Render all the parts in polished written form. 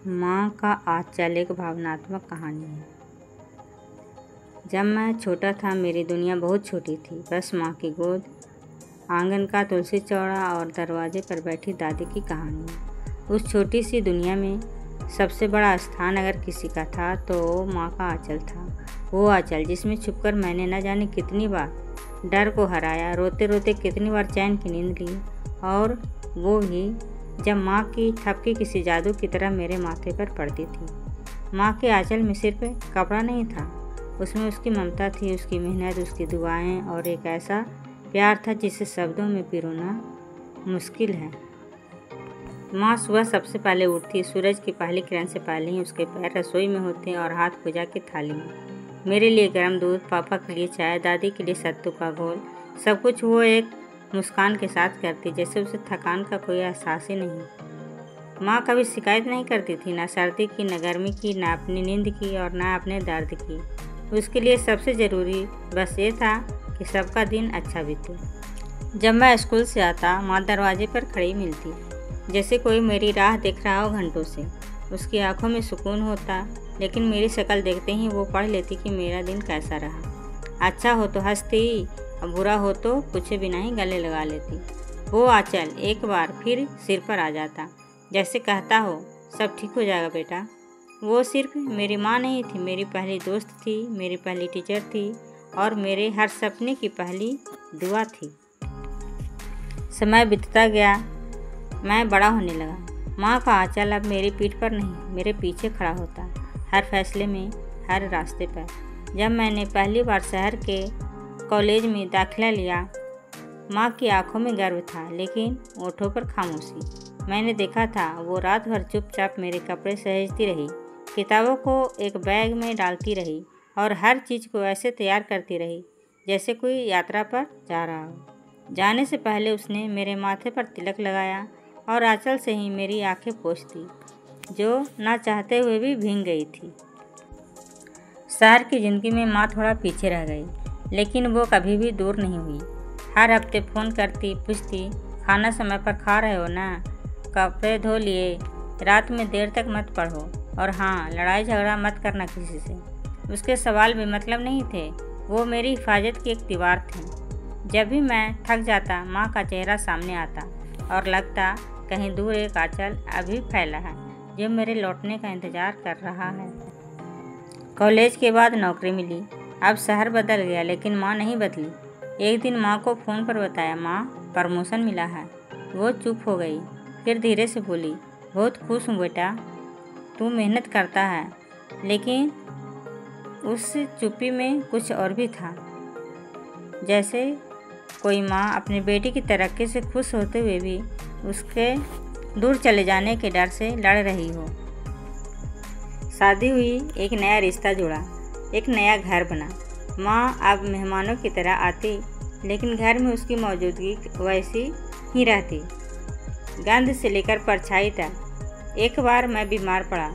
माँ का आँचल एक भावनात्मक कहानी है। जब मैं छोटा था मेरी दुनिया बहुत छोटी थी। बस माँ की गोद, आंगन का तुलसी चौरा और दरवाजे पर बैठी दादी की कहानी। उस छोटी सी दुनिया में सबसे बड़ा स्थान अगर किसी का था तो माँ का आँचल था। वो आँचल जिसमें छुपकर मैंने न जाने कितनी बार डर को हराया, रोते रोते कितनी बार चैन की नींद ली, और वो भी जब माँ की थपकी किसी जादू की तरह मेरे माथे पर पड़ती थी। माँ के आंचल में सिर्फ कपड़ा नहीं था, उसमें उसकी ममता थी, उसकी मेहनत, उसकी दुआएं और एक ऐसा प्यार था जिसे शब्दों में पिरोना मुश्किल है। माँ सुबह सबसे पहले उठती, सूरज की पहली किरण से पहले ही उसके पैर रसोई में होते और हाथ पूजा की थाली में। मेरे लिए गर्म दूध, पापा के लिए चाय, दादी के लिए सत्तू का घोल, सब कुछ वो एक मुस्कान के साथ करती, जैसे उसे थकान का कोई एहसास ही नहीं। माँ कभी शिकायत नहीं करती थी, ना सर्दी की, ना गर्मी की, ना अपनी नींद की और ना अपने दर्द की। उसके लिए सबसे ज़रूरी बस ये था कि सबका दिन अच्छा बीते। जब मैं स्कूल से आता, माँ दरवाजे पर खड़ी मिलती, जैसे कोई मेरी राह देख रहा हो घंटों से। उसकी आंखों में सुकून होता, लेकिन मेरी शक्ल देखते ही वो पढ़ लेती कि मेरा दिन कैसा रहा। अच्छा हो तो हंसती, और बुरा हो तो पूछे बिना ही गले लगा लेती। वो आंचल एक बार फिर सिर पर आ जाता, जैसे कहता हो सब ठीक हो जाएगा बेटा। वो सिर्फ मेरी माँ नहीं थी, मेरी पहली दोस्त थी, मेरी पहली टीचर थी और मेरे हर सपने की पहली दुआ थी। समय बीतता गया, मैं बड़ा होने लगा। माँ का आंचल अब मेरी पीठ पर नहीं, मेरे पीछे खड़ा होता, हर फैसले में, हर रास्ते पर। जब मैंने पहली बार शहर के कॉलेज में दाखिला लिया, माँ की आंखों में गर्व था, लेकिन होठों पर खामोशी। मैंने देखा था वो रात भर चुपचाप मेरे कपड़े सहेजती रही, किताबों को एक बैग में डालती रही और हर चीज़ को ऐसे तैयार करती रही जैसे कोई यात्रा पर जा रहा हो। जाने से पहले उसने मेरे माथे पर तिलक लगाया और आंचल से ही मेरी आंखें पोंछती, जो ना चाहते हुए भी भीग गई थी। शहर की ज़िंदगी में माँ थोड़ा पीछे रह गई, लेकिन वो कभी भी दूर नहीं हुई। हर हफ्ते फ़ोन करती, पूछती खाना समय पर खा रहे हो ना, कपड़े धो लिए, रात में देर तक मत पढ़ो, और हाँ, लड़ाई झगड़ा मत करना किसी से। उसके सवाल बेमतलब नहीं थे, वो मेरी हिफाजत की एक दीवार थी। जब भी मैं थक जाता, माँ का चेहरा सामने आता और लगता कहीं दूर एक आंचल अभी फैला है जो मेरे लौटने का इंतज़ार कर रहा है। कॉलेज के बाद नौकरी मिली, अब शहर बदल गया, लेकिन माँ नहीं बदली। एक दिन माँ को फ़ोन पर बताया, माँ प्रमोशन मिला है। वो चुप हो गई, फिर धीरे से बोली, बहुत खुश हूँ बेटा, तू मेहनत करता है। लेकिन उस चुप्पी में कुछ और भी था, जैसे कोई माँ अपनी बेटी की तरक्की से खुश होते हुए भी उसके दूर चले जाने के डर से लड़ रही हो। शादी हुई, एक नया रिश्ता जुड़ा, एक नया घर बना। माँ अब मेहमानों की तरह आती, लेकिन घर में उसकी मौजूदगी वैसी ही रहती, गंध से लेकर परछाई तक। एक बार मैं बीमार पड़ा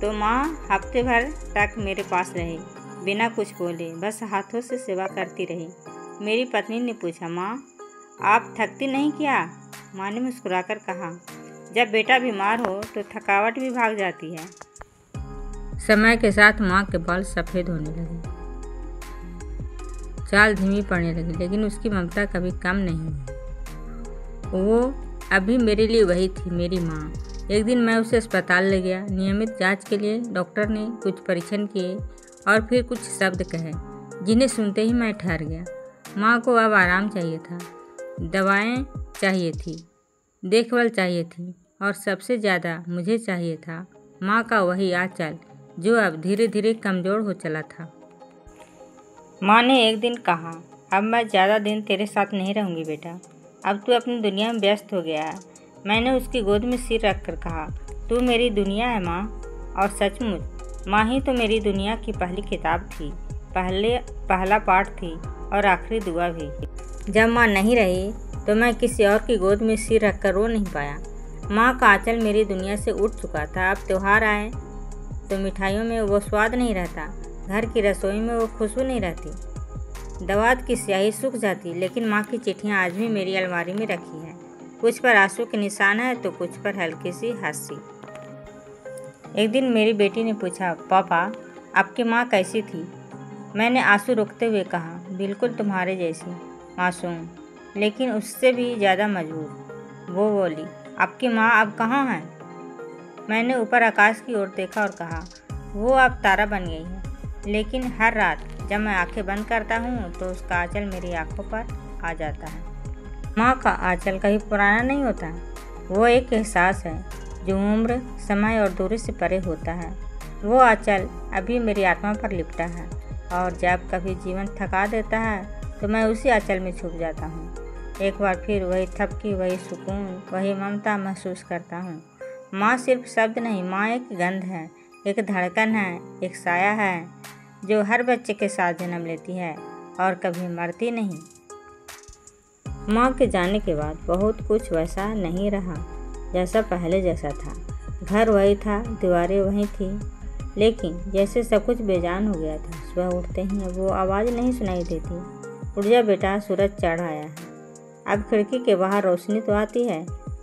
तो माँ हफ्ते भर तक मेरे पास रही, बिना कुछ बोले, बस हाथों से सेवा करती रही। मेरी पत्नी ने पूछा, माँ आप थकती नहीं क्या? माँ ने मुस्कुराकर कहा, जब बेटा बीमार हो तो थकावट भी भाग जाती है। समय के साथ माँ के बाल सफ़ेद होने लगे, चाल धीमी पड़ने लगी, लेकिन उसकी ममता कभी कम नहीं हुई। वो अभी मेरे लिए वही थी, मेरी माँ। एक दिन मैं उसे अस्पताल ले गया, नियमित जांच के लिए। डॉक्टर ने कुछ परीक्षण किए और फिर कुछ शब्द कहे, जिन्हें सुनते ही मैं ठहर गया। माँ को अब आराम चाहिए था, दवाएं चाहिए थी, देखभाल चाहिए थी, और सबसे ज़्यादा मुझे चाहिए था माँ का वही आंचल जो अब धीरे धीरे कमज़ोर हो चला था। माँ ने एक दिन कहा, अब मैं ज़्यादा दिन तेरे साथ नहीं रहूँगी बेटा, अब तू अपनी दुनिया में व्यस्त हो गया है। मैंने उसकी गोद में सिर रखकर कहा, तू मेरी दुनिया है माँ। और सचमुच माँ ही तो मेरी दुनिया की पहली किताब थी, पहला पाठ थी और आखिरी दुआ भी। जब माँ नहीं रही तो मैं किसी और की गोद में सिर रखकर रो नहीं पाया। माँ का आंचल मेरी दुनिया से उठ चुका था। अब त्योहार आए तो मिठाइयों में वो स्वाद नहीं रहता, घर की रसोई में वो खुशबू नहीं रहती, दवात की स्याही सूख जाती, लेकिन माँ की चिट्ठियाँ आज भी मेरी अलमारी में रखी है। कुछ पर आंसू के निशान है तो कुछ पर हल्की सी हंसी। एक दिन मेरी बेटी ने पूछा, पापा आपकी माँ कैसी थी? मैंने आंसू रोकते हुए कहा, बिल्कुल तुम्हारे जैसी, मासूम, लेकिन उससे भी ज़्यादा मजबूर। वो बोली, आपकी माँ अब कहाँ है? मैंने ऊपर आकाश की ओर देखा और कहा, वो अब तारा बन गई है, लेकिन हर रात जब मैं आंखें बंद करता हूँ तो उसका आंचल मेरी आंखों पर आ जाता है। माँ का आंचल कभी पुराना नहीं होता, वो एक एहसास है जो उम्र, समय और दूरी से परे होता है। वो आंचल अभी मेरी आत्मा पर लिपटा है और जब कभी जीवन थका देता है तो मैं उसी आंचल में छुप जाता हूँ। एक बार फिर वही थपकी, वही सुकून, वही ममता महसूस करता हूँ। माँ सिर्फ शब्द नहीं, माँ एक गंध है, एक धड़कन है, एक साया है जो हर बच्चे के साथ जन्म लेती है और कभी मरती नहीं। माँ के जाने के बाद बहुत कुछ वैसा नहीं रहा जैसा पहले जैसा था। घर वही था, दीवारें वही थी, लेकिन जैसे सब कुछ बेजान हो गया था। सुबह उठते ही वो आवाज़ नहीं सुनाई देती, उठ जा बेटा, सूरज चढ़ आया है। अब खिड़की के बाहर रोशनी तो आती है,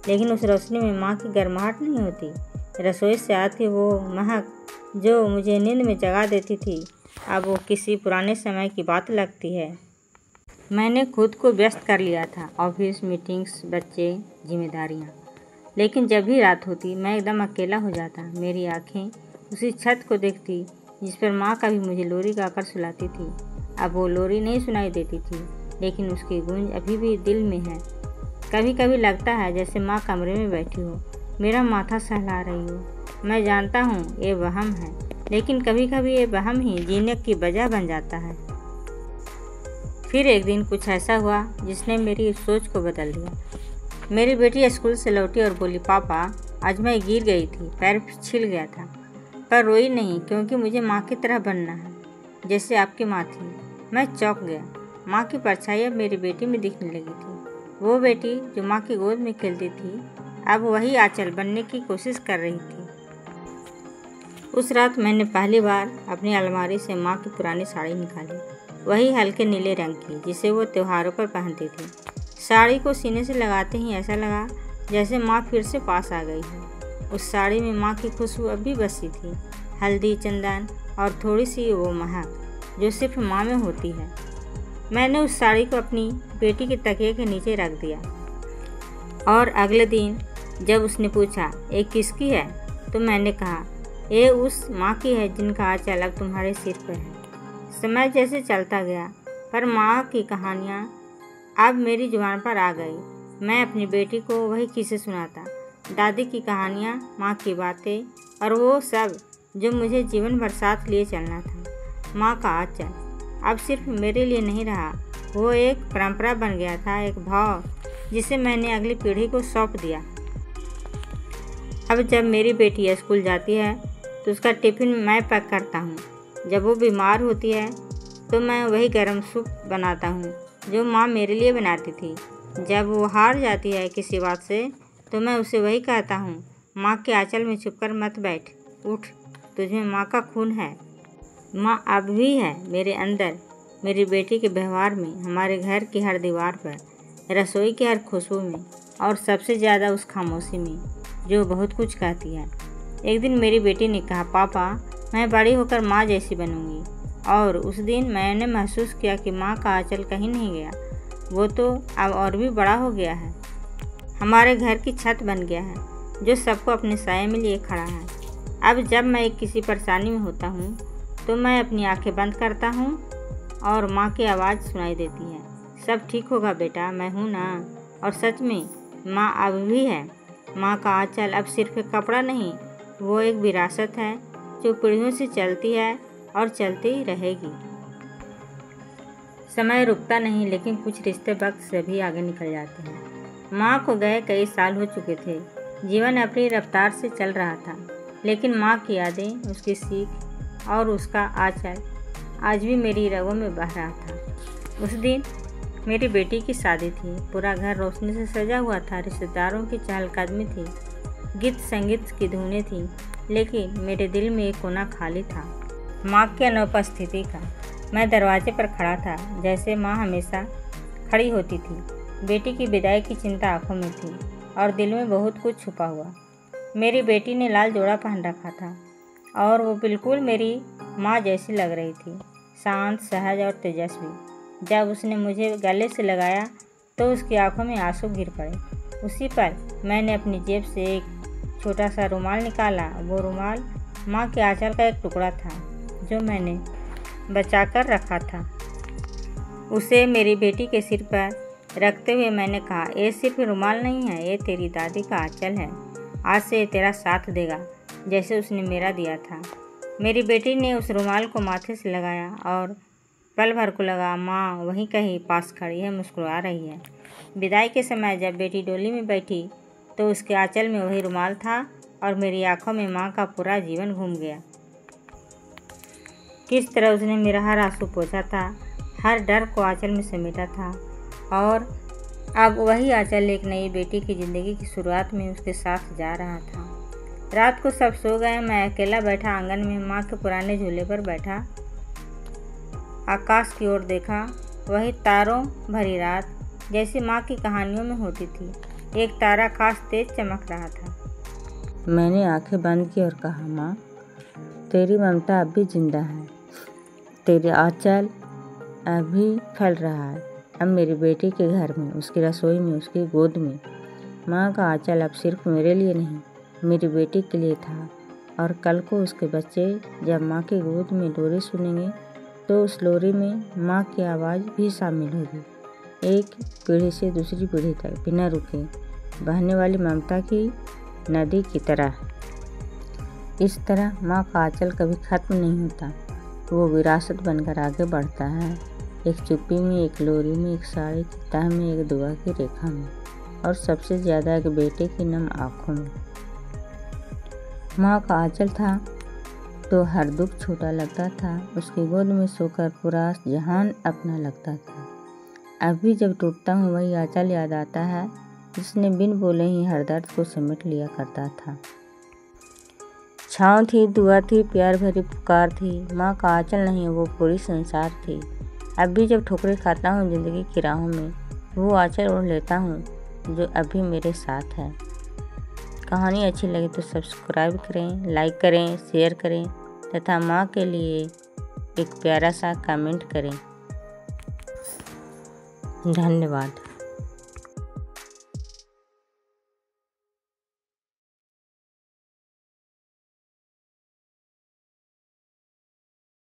लेकिन उस रोशनी में माँ की गर्माहट नहीं होती। रसोई से आती वो महक जो मुझे नींद में जगा देती थी, अब वो किसी पुराने समय की बात लगती है। मैंने खुद को व्यस्त कर लिया था, ऑफिस, मीटिंग्स, बच्चे, जिम्मेदारियाँ। लेकिन जब भी रात होती मैं एकदम अकेला हो जाता। मेरी आँखें उसी छत को देखती जिस पर माँ कभी मुझे लोरी गाकर सुलाती थी। अब वो लोरी नहीं सुनाई देती थी, लेकिन उसकी गूंज अभी भी दिल में है। कभी कभी लगता है जैसे माँ कमरे में बैठी हो, मेरा माथा सहला रही हो। मैं जानता हूँ ये वहम है, लेकिन कभी कभी ये वहम ही जीने की वजह बन जाता है। फिर एक दिन कुछ ऐसा हुआ जिसने मेरी सोच को बदल दिया। मेरी बेटी स्कूल से लौटी और बोली, पापा आज मैं गिर गई थी, पैर छिल गया था, पर रोई नहीं क्योंकि मुझे माँ की तरह बनना है जैसे आपकी माँ थी। मैं चौंक गया। माँ की परछाई अब मेरी बेटी में दिखने लगी थी। वो बेटी जो माँ की गोद में खेलती थी अब वही आंचल बनने की कोशिश कर रही थी। उस रात मैंने पहली बार अपनी अलमारी से माँ की पुरानी साड़ी निकाली, वही हल्के नीले रंग की जिसे वो त्योहारों पर पहनती थी। साड़ी को सीने से लगाते ही ऐसा लगा जैसे माँ फिर से पास आ गई है। उस साड़ी में माँ की खुशबू अब भी बसी थी, हल्दी, चंदन और थोड़ी सी वो महक जो सिर्फ माँ में होती है। मैंने उस साड़ी को अपनी बेटी के तकिए के नीचे रख दिया और अगले दिन जब उसने पूछा ये किसकी है, तो मैंने कहा ये उस माँ की है जिनका आंचल अब तुम्हारे सिर पर है। समय जैसे चलता गया, पर माँ की कहानियाँ अब मेरी जुबान पर आ गई। मैं अपनी बेटी को वही किस्से सुनाता, दादी की कहानियाँ, माँ की बातें और वो सब जो मुझे जीवन भर साथ लिए चलना था। माँ का आंचल अब सिर्फ मेरे लिए नहीं रहा, वो एक परंपरा बन गया था, एक भाव जिसे मैंने अगली पीढ़ी को सौंप दिया। अब जब मेरी बेटी स्कूल जाती है तो उसका टिफ़िन मैं पैक करता हूँ। जब वो बीमार होती है तो मैं वही गर्म सूप बनाता हूँ जो माँ मेरे लिए बनाती थी। जब वो हार जाती है किसी बात से तो मैं उसे वही कहता हूँ, माँ के आंचल में छुपकर मत बैठ, उठ, तुझमें माँ का खून है। माँ अब भी है मेरे अंदर, मेरी बेटी के व्यवहार में, हमारे घर की हर दीवार पर, रसोई की हर खुशबू में और सबसे ज़्यादा उस खामोशी में जो बहुत कुछ कहती है। एक दिन मेरी बेटी ने कहा, पापा मैं बड़ी होकर माँ जैसी बनूंगी। और उस दिन मैंने महसूस किया कि माँ का आंचल कहीं नहीं गया, वो तो अब और भी बड़ा हो गया है, हमारे घर की छत बन गया है जो सबको अपने साये में लिए खड़ा है। अब जब मैं किसी परेशानी में होता हूँ तो मैं अपनी आंखें बंद करता हूँ और माँ की आवाज़ सुनाई देती है, सब ठीक होगा बेटा, मैं हूँ ना। और सच में माँ अब भी है। माँ का आंचल अब सिर्फ एक कपड़ा नहीं, वो एक विरासत है जो पीढ़ियों से चलती है और चलती रहेगी। समय रुकता नहीं, लेकिन कुछ रिश्ते वक्त से भी आगे निकल जाते हैं। माँ को गए कई साल हो चुके थे, जीवन अपनी रफ्तार से चल रहा था, लेकिन माँ की यादें, उसकी सीख और उसका आंचल आज भी मेरी रगों में बह रहा था। उस दिन मेरी बेटी की शादी थी, पूरा घर रोशनी से सजा हुआ था, रिश्तेदारों की चहलकदमी थी, गीत संगीत की धुनें थीं, लेकिन मेरे दिल में एक कोना खाली था, माँ की अनुपस्थिति का। मैं दरवाजे पर खड़ा था, जैसे माँ हमेशा खड़ी होती थी। बेटी की विदाई की चिंता आंखों में थी और दिल में बहुत कुछ छुपा हुआ। मेरी बेटी ने लाल जोड़ा पहन रखा था और वो बिल्कुल मेरी माँ जैसी लग रही थी, शांत, सहज और तेजस्वी। जब उसने मुझे गले से लगाया तो उसकी आंखों में आंसू गिर पड़े। उसी पर मैंने अपनी जेब से एक छोटा सा रुमाल निकाला। वो रुमाल माँ के आंचल का एक टुकड़ा था जो मैंने बचाकर रखा था। उसे मेरी बेटी के सिर पर रखते हुए मैंने कहा, ये सिर्फ रुमाल नहीं है, ये तेरी दादी का आंचल है। आज से ये तेरा साथ देगा जैसे उसने मेरा दिया था। मेरी बेटी ने उस रुमाल को माथे से लगाया और पल भर को लगा माँ वहीं कहीं पास खड़ी है, मुस्कुरा रही है। विदाई के समय जब बेटी डोली में बैठी तो उसके आंचल में वही रुमाल था और मेरी आंखों में माँ का पूरा जीवन घूम गया। किस तरह उसने मेरा हर आंसू पोंछा था, हर डर को आंचल में समेटा था और अब वही आंचल एक नई बेटी की ज़िंदगी की शुरुआत में उसके साथ जा रहा था। रात को सब सो गए। मैं अकेला बैठा आंगन में माँ के पुराने झूले पर बैठा आकाश की ओर देखा। वही तारों भरी रात जैसी माँ की कहानियों में होती थी। एक तारा खास तेज चमक रहा था। मैंने आंखें बंद की और कहा, माँ तेरी ममता अब भी जिंदा है, तेरे आंचल अभी फैल रहा है। अब मेरी बेटी के घर में, उसकी रसोई में, उसकी गोद में माँ का आंचल अब सिर्फ मेरे लिए नहीं, मेरी बेटी के लिए था। और कल को उसके बच्चे जब माँ की गोद में लोरी सुनेंगे तो उस लोरी में माँ की आवाज़ भी शामिल होगी, एक पीढ़ी से दूसरी पीढ़ी तक बिना रुके बहने वाली ममता की नदी की तरह। इस तरह माँ का आंचल कभी खत्म नहीं होता, वो विरासत बनकर आगे बढ़ता है, एक चुप्पी में, एक लोरी में, एक साड़ी की तह में, एक दुआ की रेखा में और सबसे ज़्यादा एक बेटे की नम आँखों में। माँ का आंचल था तो हर दुख छोटा लगता था, उसकी गोद में सोकर पूरा जहान अपना लगता था। अभी जब टूटता हूँ वही आंचल याद आता है जिसने बिन बोले ही हर दर्द को समेट लिया करता था। छाँव थी, दुआ थी, प्यार भरी पुकार थी। माँ का आंचल नहीं, वो पूरी संसार थी। अब भी जब ठोकरें खाता हूँ ज़िंदगी की राहों में, वो आंचल ओढ़ लेता हूँ जो अभी मेरे साथ है। कहानी अच्छी लगे तो सब्सक्राइब करें, लाइक करें, शेयर करें तथा माँ के लिए एक प्यारा सा कमेंट करें। धन्यवाद।